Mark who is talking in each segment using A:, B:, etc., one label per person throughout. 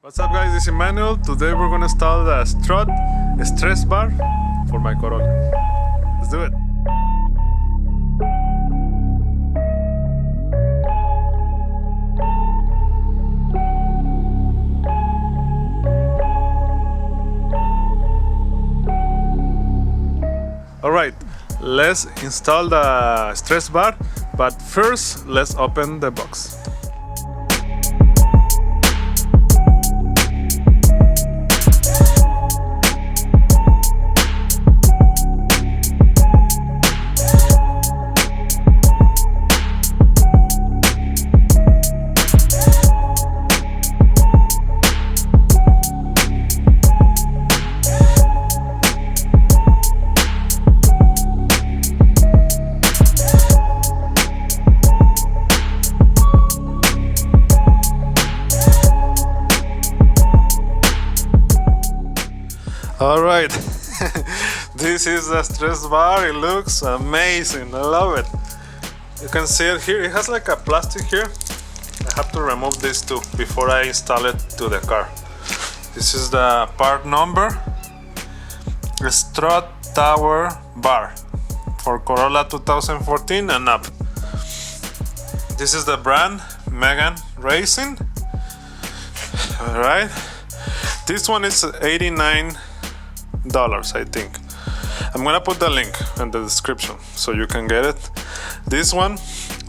A: What's up guys, this is Emmanuel. Today we're gonna install the Strut stress bar for my Corolla. Let's do it. Alright, let's install the stress bar, but first let's open the box. Alright, this is the stress bar. It looks amazing, I love it. You can see it here, it has like a plastic here. I have to remove this too before I install it to the car. This is the part number, Strut Tower Bar for Corolla 2014 and up. This is the brand, Megan Racing. Alright, this one is $89, I think. I'm gonna put the link in the description so you can get it. This one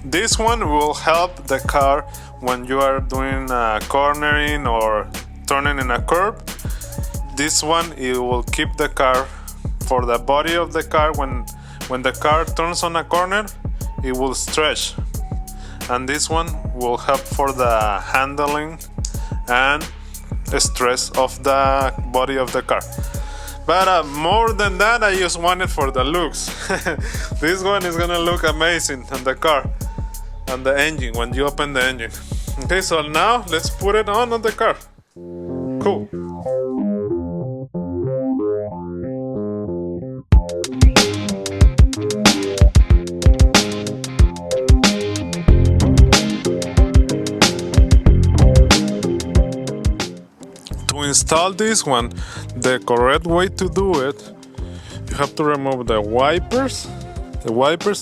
A: will help the car when you are doing cornering or turning in a curve. This one, it will keep the car for the body of the car. When the car turns on a corner, it will stretch, and this one will help for the handling and stress of the body of the car. But more than that, I just want it for the looks. This one is gonna look amazing on the car, on the engine, when you open the engine. Okay, so now let's put it on the car. Cool. To install this one, the correct way to do it, you have to remove the wipers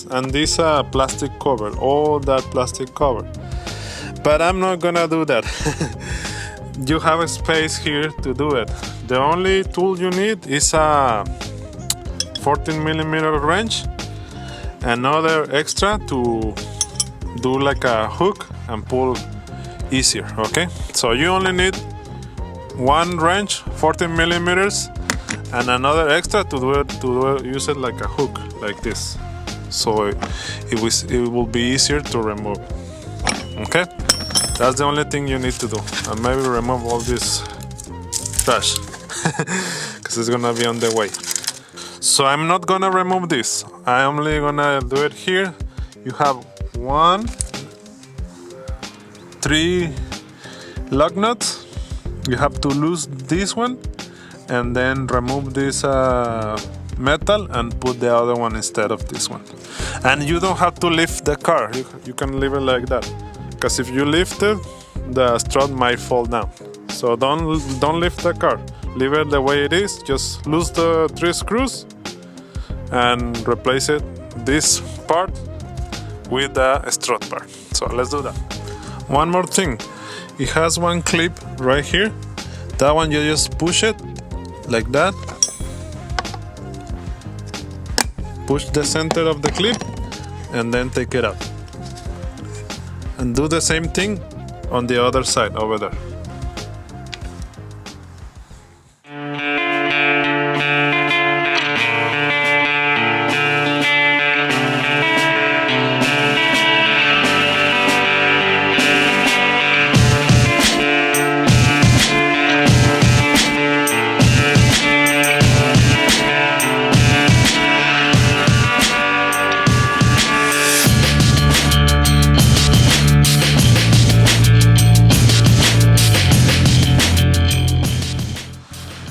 A: and this plastic cover, all that plastic cover. But I'm not gonna do that. You have a space here to do it. The only tool you need is a 14mm wrench, another extra to do like a hook and pull easier. Okay, so you only need one wrench, 14mm, and another extra to use it like a hook, like this, so it will be easier to remove. Okay, that's the only thing you need to do, and maybe remove all this trash because it's gonna be on the way. So I'm not gonna remove this, I'm only gonna do it here. You have 3 lug nuts. You have to lose this one and then remove this metal and put the other one instead of this one. And you don't have to lift the car, you can leave it like that, because if you lift it, the strut might fall down. So don't lift the car, leave it the way it is. Just lose the 3 screws and replace this part with the strut bar. So let's do that. One more thing, it has one clip right here. That one you just push it like that. Push the center of the clip and then take it out. And do the same thing on the other side over there.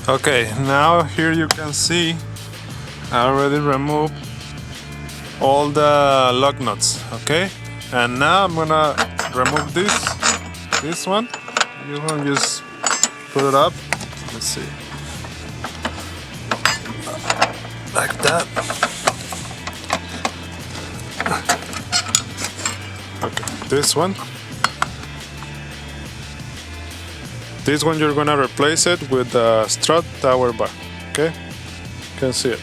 A: Okay, now here you can see I already removed all the lug nuts. Okay, and now I'm gonna remove this one. You can just put it up. Let's see. Like that. Okay, this one. This one you're gonna replace it with the Strut Tower Bar. Okay, you can see it.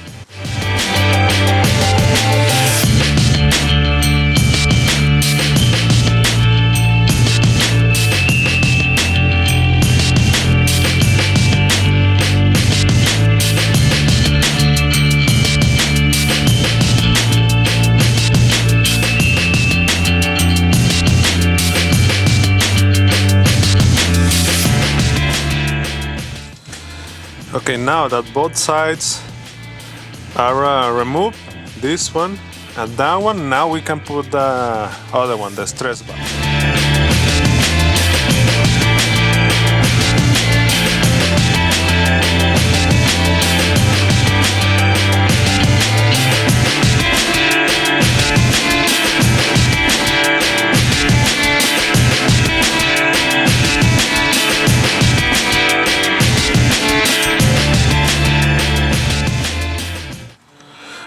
A: Okay, now that both sides are removed, this one and that one, now we can put the other one, the stress bar.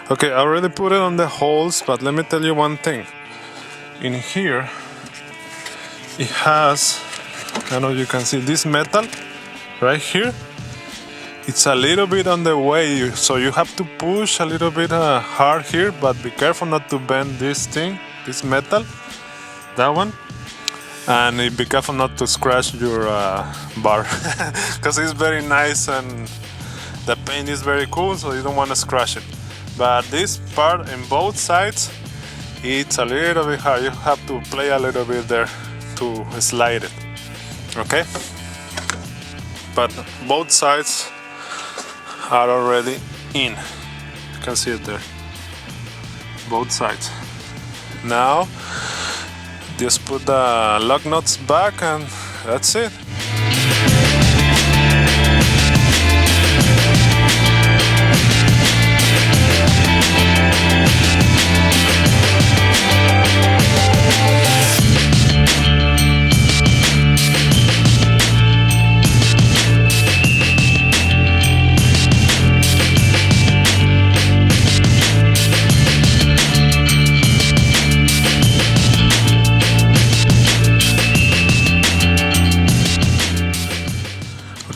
A: Okay, I already put it on the holes, but let me tell you one thing. In here, it has, I don't know if you can see this metal right here. It's a little bit on the way, so you have to push a little bit hard here, but be careful not to bend this thing, this metal, that one. And be careful not to scratch your bar, because it's very nice and the paint is very cool, so you don't want to scratch it. But this part in both sides, it's a little bit hard. You have to play a little bit there to slide it, okay? But both sides are already in. You can see it there, both sides. Now, just put the lug nuts back and that's it.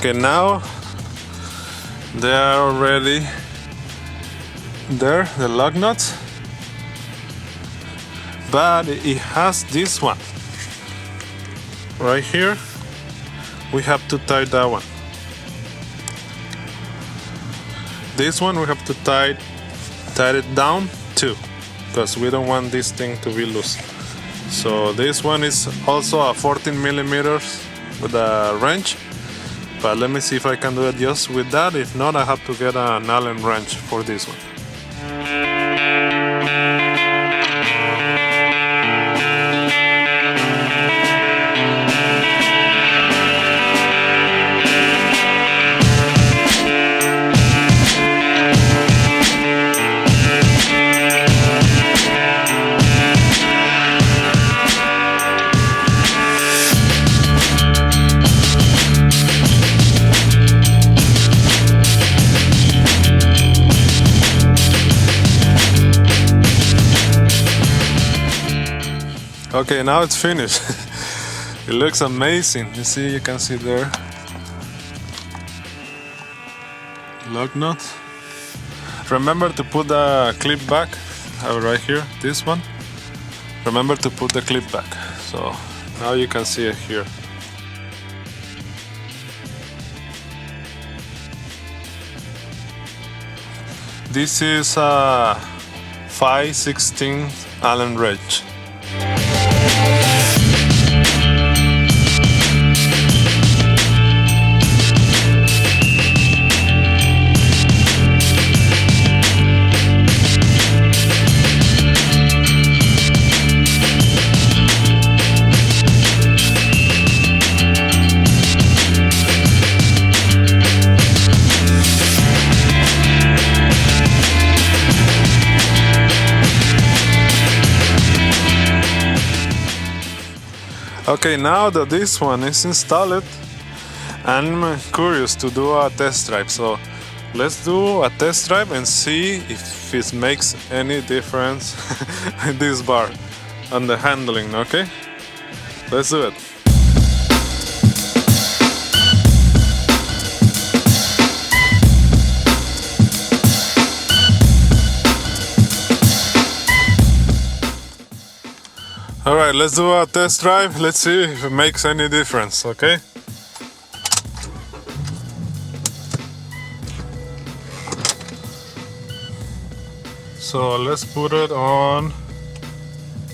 A: Okay, now they are already there, the lug nuts, but it has this one right here. We have to tie that one. This one we have to tie it down too, because we don't want this thing to be loose. So this one is also a 14 millimeters with a wrench. But let me see if I can do it just with that. If not, I have to get an Allen wrench for this one. Okay, now it's finished. It looks amazing. You see, you can see there. Lug nut. Remember to put the clip back. Right here, this one. Remember to put the clip back. So now you can see it here. This is a 5/16 Allen wrench. Okay, now that this one is installed, I'm curious to do a test drive, so let's do a test drive and see if it makes any difference in this bar on the handling, okay? Let's do it. Alright, let's do a test drive. Let's see if it makes any difference, okay? So let's put it on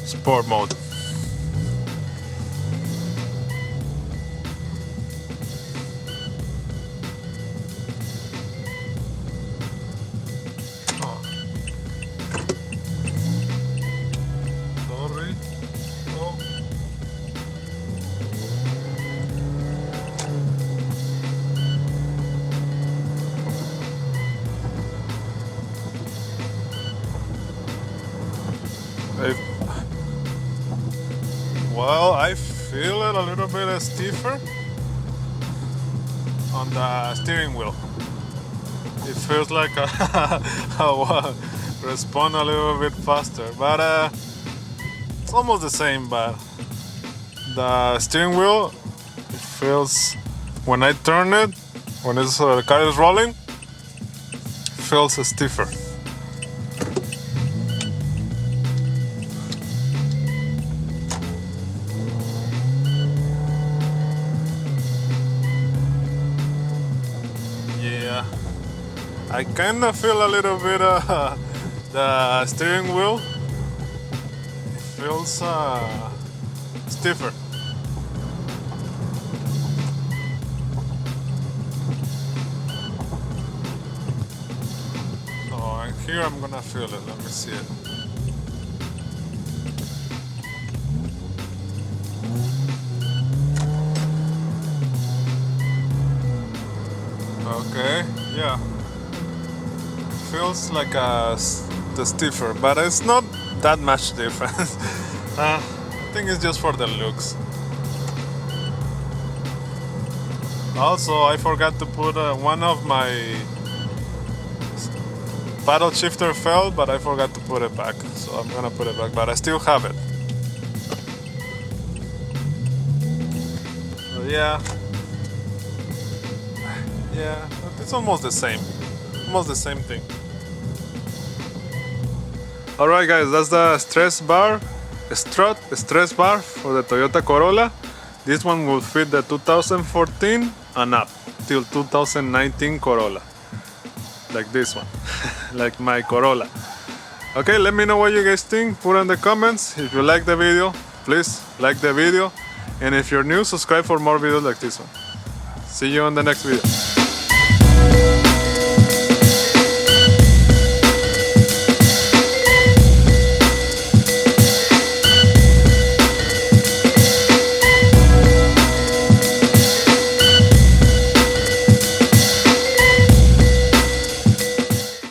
A: sport mode. Oh. Sorry. Oh. Well, I feel it a little bit stiffer on the steering wheel. It feels like I respond a little bit faster, but it's almost the same. But the steering wheel, it feels, when I turn it, when the car is rolling, it feels stiffer. Yeah, I kind of feel a little bit the steering wheel. It feels stiffer. So here I'm gonna feel it. Let me see it. Okay, yeah. Feels like the stiffer, but it's not that much difference. I think it's just for the looks. Also, I forgot to put one of my paddle shifter fell, but I forgot to put it back, so I'm gonna put it back, but I still have it. So yeah, it's almost the same thing. Alright guys, that's the strut bar for the Toyota Corolla. This one will fit the 2014 and up till 2019 Corolla, like this one. Like my Corolla. Okay, let me know what you guys think. Put in the comments. If you like the video, please like the video, and if you're new, subscribe for more videos like this one. See you on the next video.